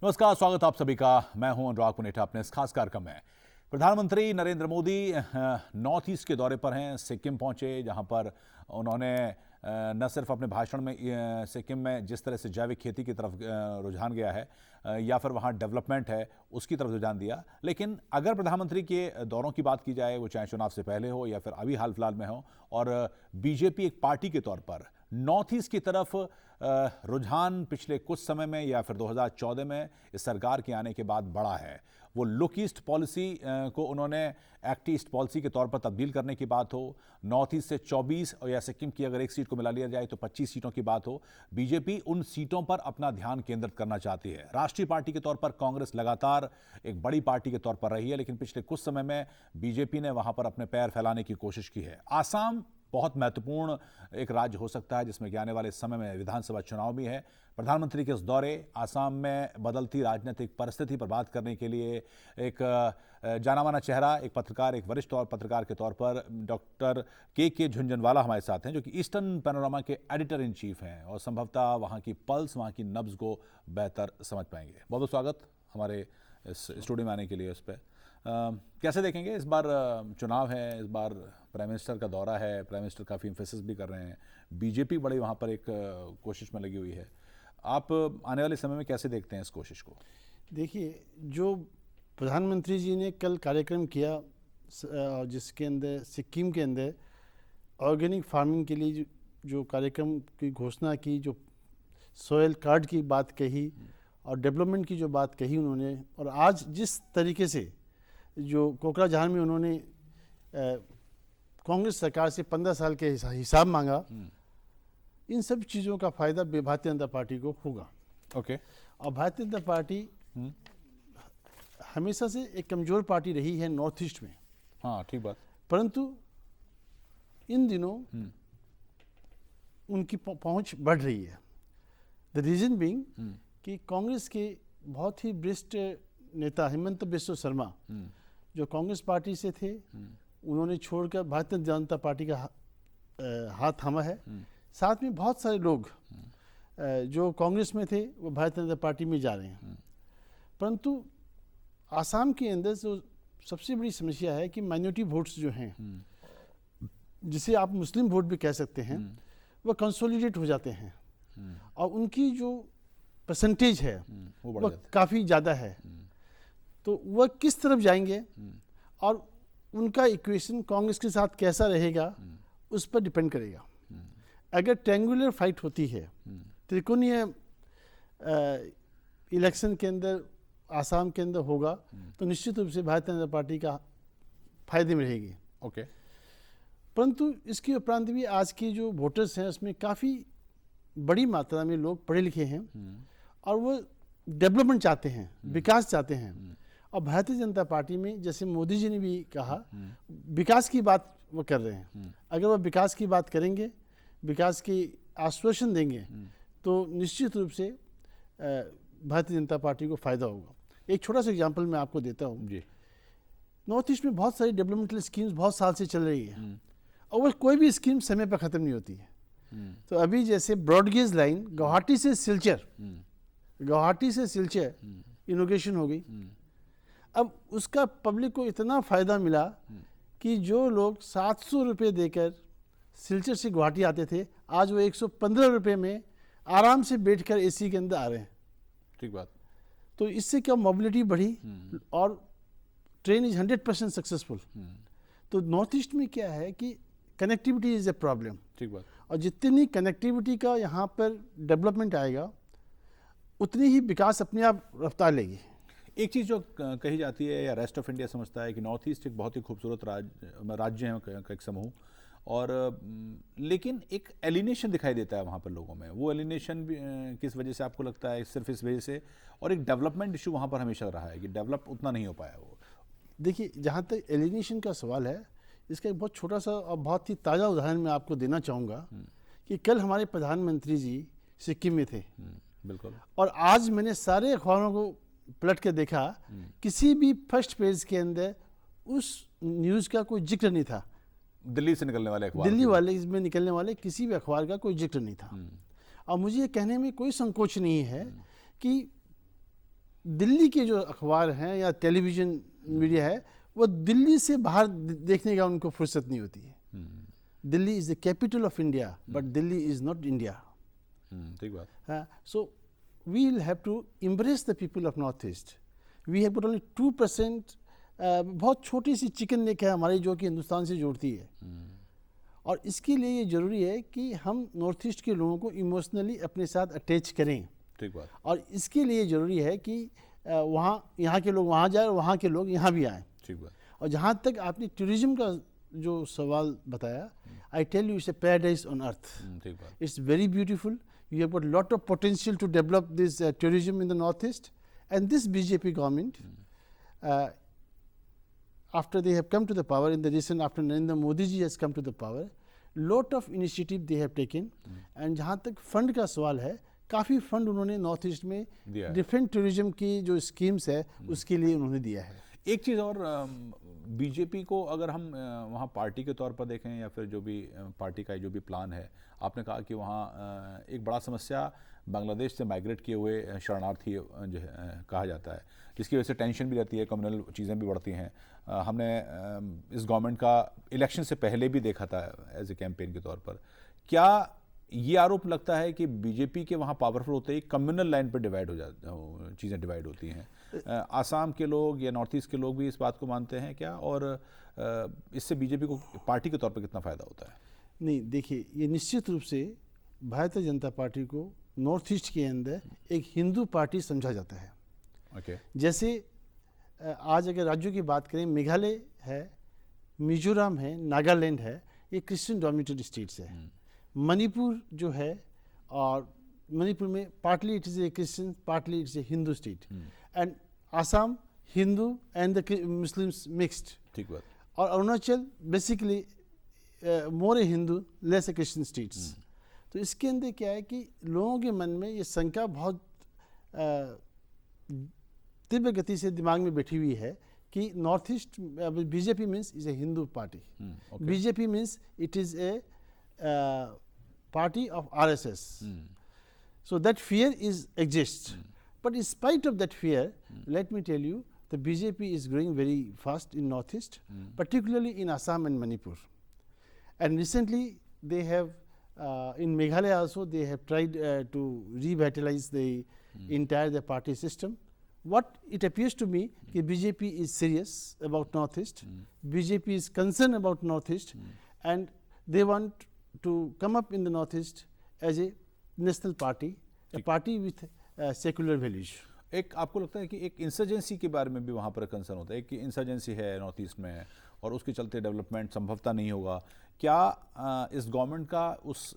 नमस्कार, स्वागत आप सभी का। मैं हूं अनुराग पुनेठा अपने इस खास कार्यक्रम में। प्रधानमंत्री नरेंद्र मोदी नॉर्थ ईस्ट के दौरे पर हैं। सिक्किम पहुंचे, जहां पर उन्होंने न सिर्फ अपने भाषण में सिक्किम में जिस तरह से जैविक खेती की तरफ रुझान गया है या फिर वहां डेवलपमेंट है उसकी तरफ रुझान दिया, लेकिन अगर प्रधानमंत्री के दौरों की बात की जाए, वो चाहे चुनाव से पहले हो या फिर अभी हाल फिलहाल में हो, और बीजेपी एक पार्टी के तौर पर नॉर्थ ईस्ट की तरफ रुझान पिछले कुछ समय में या फिर 2014 में इस सरकार के आने के बाद बढ़ा है। वो लुक ईस्ट पॉलिसी को उन्होंने एक्ट ईस्ट पॉलिसी के तौर पर तब्दील करने की बात हो, नॉर्थ ईस्ट से 24 और या सिक्किम की अगर एक सीट को मिला लिया जाए तो 25 सीटों की बात हो, बीजेपी उन सीटों पर अपना ध्यान केंद्रित करना चाहती है। राष्ट्रीय पार्टी के तौर पर कांग्रेस लगातार एक बड़ी पार्टी के तौर पर रही है, लेकिन पिछले कुछ समय में बीजेपी ने वहां पर अपने पैर फैलाने की कोशिश की है। आसाम बहुत महत्वपूर्ण एक राज्य हो सकता है जिसमें कि आने वाले समय में विधानसभा चुनाव भी है। प्रधानमंत्री के इस दौरे आसाम में बदलती राजनीतिक परिस्थिति पर बात करने के लिए एक जाना माना चेहरा, एक पत्रकार, एक वरिष्ठ पत्रकार के तौर पर डॉक्टर के झुंझुनवाला हमारे साथ हैं, जो कि ईस्टर्न पैनोरामा के एडिटर इन चीफ हैं और संभवतः वहाँ की पल्स, वहाँ की नब्ज को बेहतर समझ पाएंगे। बहुत बहुत स्वागत हमारे इस स्टूडियो में आने के लिए। उस पर कैसे देखेंगे, इस बार चुनाव है, इस बार प्राइम मिनिस्टर का दौरा है, प्राइम मिनिस्टर काफ़ी एम्फेसिस भी कर रहे हैं, बीजेपी बड़ी वहाँ पर एक कोशिश में लगी हुई है। आप आने वाले समय में कैसे देखते हैं इस कोशिश को? देखिए, जो प्रधानमंत्री जी ने कल कार्यक्रम किया जिसके अंदर सिक्किम के अंदर ऑर्गेनिक फार्मिंग के लिए जो कार्यक्रम की घोषणा की, जो सोयल कार्ड की बात कही और डेवलपमेंट की जो बात कही उन्होंने, और आज जिस तरीके से जो कोकराझार में उन्होंने कांग्रेस सरकार से 15 साल के हिसाब मांगा, इन सब चीज़ों का फायदा भारतीय जनता पार्टी को होगा। ओके। और भारतीय जनता पार्टी हमेशा से एक कमज़ोर पार्टी रही है नॉर्थ ईस्ट में। हाँ, ठीक बात। परंतु इन दिनों उनकी पहुंच बढ़ रही है। द रीज़न बीइंग कि कांग्रेस के बहुत ही वरिष्ठ नेता हिमंत बिस्वा शर्मा, जो कांग्रेस पार्टी से थे, उन्होंने छोड़कर भारतीय जनता पार्टी का हाथ थामा है। साथ में बहुत सारे लोग जो कांग्रेस में थे वो भारतीय जनता पार्टी में जा रहे हैं। परंतु आसाम के अंदर जो सबसे बड़ी समस्या है कि माइनॉरिटी वोट्स जो हैं, जिसे आप मुस्लिम वोट भी कह सकते हैं, वो कंसोलिडेट हो जाते हैं और उनकी जो परसेंटेज है वो काफ़ी ज़्यादा है। तो वह किस तरफ जाएंगे और उनका इक्वेशन कांग्रेस के साथ कैसा रहेगा उस पर डिपेंड करेगा। अगर ट्रायंगुलर फाइट होती है, त्रिकोणीय इलेक्शन के अंदर आसाम के अंदर होगा, तो निश्चित रूप से भारतीय जनता पार्टी का फायदे में रहेगी। ओके। परंतु इसके उपरांत भी आज के जो वोटर्स हैं उसमें काफ़ी बड़ी मात्रा में लोग पढ़े लिखे हैं और वो डेवलपमेंट चाहते हैं, विकास चाहते हैं। और भारतीय जनता पार्टी में, जैसे मोदी जी ने भी कहा, विकास की बात वो कर रहे हैं। अगर वो विकास की बात करेंगे, विकास की आश्वासन देंगे, तो निश्चित रूप से भारतीय जनता पार्टी को फ़ायदा होगा। एक छोटा सा एग्जांपल मैं आपको देता हूँ जी। नॉर्थ ईस्ट में बहुत सारी डेवलपमेंटल स्कीम्स बहुत साल से चल रही है और वो कोई भी स्कीम समय पर ख़त्म नहीं होती है। तो अभी जैसे ब्रॉडगेज लाइन गुवाहाटी से सिलचर इनोग्रेशन हो गई। अब उसका पब्लिक को इतना फ़ायदा मिला कि जो लोग 700 रुपये देकर सिलचर से गुवाहाटी आते थे, आज वो 115 रुपये में आराम से बैठकर एसी के अंदर आ रहे हैं। ठीक बात। तो इससे क्या मोबिलिटी बढ़ी और ट्रेन इज 100% सक्सेसफुल। तो नॉर्थ ईस्ट में क्या है कि कनेक्टिविटी इज़ ए प्रॉब्लम। ठीक बात। और जितनी कनेक्टिविटी का यहाँ पर डेवलपमेंट आएगा, उतनी ही विकास अपने आप रफ्तार लेगी। एक चीज़ जो कही जाती है या रेस्ट ऑफ इंडिया समझता है कि नॉर्थ ईस्ट एक बहुत ही खूबसूरत राज्य है का एक समूह, और लेकिन एक एलिनेशन दिखाई देता है वहाँ पर लोगों में। वो एलिनेशन भी किस वजह से आपको लगता है? सिर्फ इस वजह से, और एक डेवलपमेंट इशू वहाँ पर हमेशा रहा है कि डेवलप उतना नहीं हो पाया वो। देखिए, जहाँ तक एलिनेशन का सवाल है, इसका एक बहुत छोटा सा और बहुत ही ताज़ा उदाहरण मैं आपको देना चाहूँगा कि कल हमारे प्रधानमंत्री जी सिक्किम में थे। बिल्कुल। और आज मैंने सारे अखबारों को पलट के देखा, किसी भी फर्स्ट पेज के अंदर उस न्यूज़ का कोई जिक्र नहीं था। दिल्ली से निकलने वाले अखबार, दिल्ली वाले इसमें निकलने वाले किसी भी अखबार का कोई जिक्र नहीं था। और मुझे ये कहने में कोई संकोच नहीं है कि दिल्ली के जो अखबार हैं या टेलीविज़न मीडिया है वो दिल्ली से बाहर देखने का उनको फुर्सत नहीं होती है। Delhi is the capital of India but Delhi is not India. ठीक बात। So we will have to embrace the people of North East. We have got only 2%, बहुत छोटी सी चिकन नेक है हमारी जो कि हिंदुस्तान से जोड़ती है। और इसके लिए ये ज़रूरी है कि हम नॉर्थ ईस्ट के लोगों को इमोशनली अपने साथ अटैच करें। ठीक बात। और इसके लिए ज़रूरी है कि वहाँ यहाँ के लोग वहाँ जाए और वहाँ के लोग यहाँ भी आएँ। ठीक बात। और जहाँ तक आपने टूरिज्म का जो सवाल बताया, I tell you it's a paradise on earth. ठीक बात। It's very beautiful. You have got lot of potential to develop this tourism in the northeast, and this BJP government, after they have come to the power in the recent, after Narendra Modi ji has come to the power, lot of initiative they have taken, and जहाँ तक fund का सवाल है, काफ़ी fund उन्होंने north east में दिया है। डिफरेंट टूरिज्म की जो स्कीम्स है उसके लिए उन्होंने दिया है। एक चीज़ और, बीजेपी को अगर हम वहाँ पार्टी के तौर पर देखें या फिर जो भी पार्टी का जो भी प्लान है, आपने कहा कि वहाँ एक बड़ा समस्या बांग्लादेश से माइग्रेट किए हुए शरणार्थी जो है कहा जाता है, जिसकी वजह से टेंशन भी रहती है, कम्युनल चीज़ें भी बढ़ती हैं। हमने इस गवर्नमेंट का इलेक्शन से पहले भी देखा था एज ए कैंपेन के तौर पर। क्या ये आरोप लगता है कि बीजेपी के वहाँ पावरफुल होते ही कम्युनल लाइन पर डिवाइड हो जाती, चीज़ें डिवाइड होती हैं? आसाम के लोग या नॉर्थ ईस्ट के लोग भी इस बात को मानते हैं क्या, और इससे बीजेपी को पार्टी के तौर पर कितना फ़ायदा होता है? नहीं, देखिए, ये निश्चित रूप से भारतीय जनता पार्टी को नॉर्थ ईस्ट के अंदर एक हिंदू पार्टी समझा जाता है। ओके। जैसे आज अगर राज्यों की बात करें, मेघालय है, मिजोरम है, नागालैंड है, ये क्रिश्चियन डोमिनेटेड स्टेट्स है। मणिपुर जो है, और मणिपुर में partly it is a Christian, partly it's a Hindu state, and Assam Hindu and the Muslims mixed. ठीक बात। और अरुणाचल बेसिकली मोर ए हिंदू लेस ए क्रिश्चियन स्टेट्स। तो इसके अंदर क्या है कि लोगों के मन में ये शंका बहुत तीव्र गति से दिमाग में बैठी हुई है कि north east BJP means is a Hindu party, BJP means it is a party of RSS. So that fear exists. But in spite of that fear, let me tell you, the BJP is growing very fast in Northeast, particularly in Assam and Manipur. And recently, they have, in Meghalaya also, they have tried to revitalize the entire party system. What it appears to me, that BJP is serious about Northeast, BJP is concerned about Northeast, and they want to come up in the Northeast as a national party, a party with secular values. एक आपको लगता है कि एक insurgency के बारे में भी वहाँ पर कंसर्न होता है कि इंसर्जेंसी है नॉर्थ ईस्ट में और उसके चलते डेवलपमेंट संभवतः नहीं होगा? क्या इस गवर्नमेंट का उस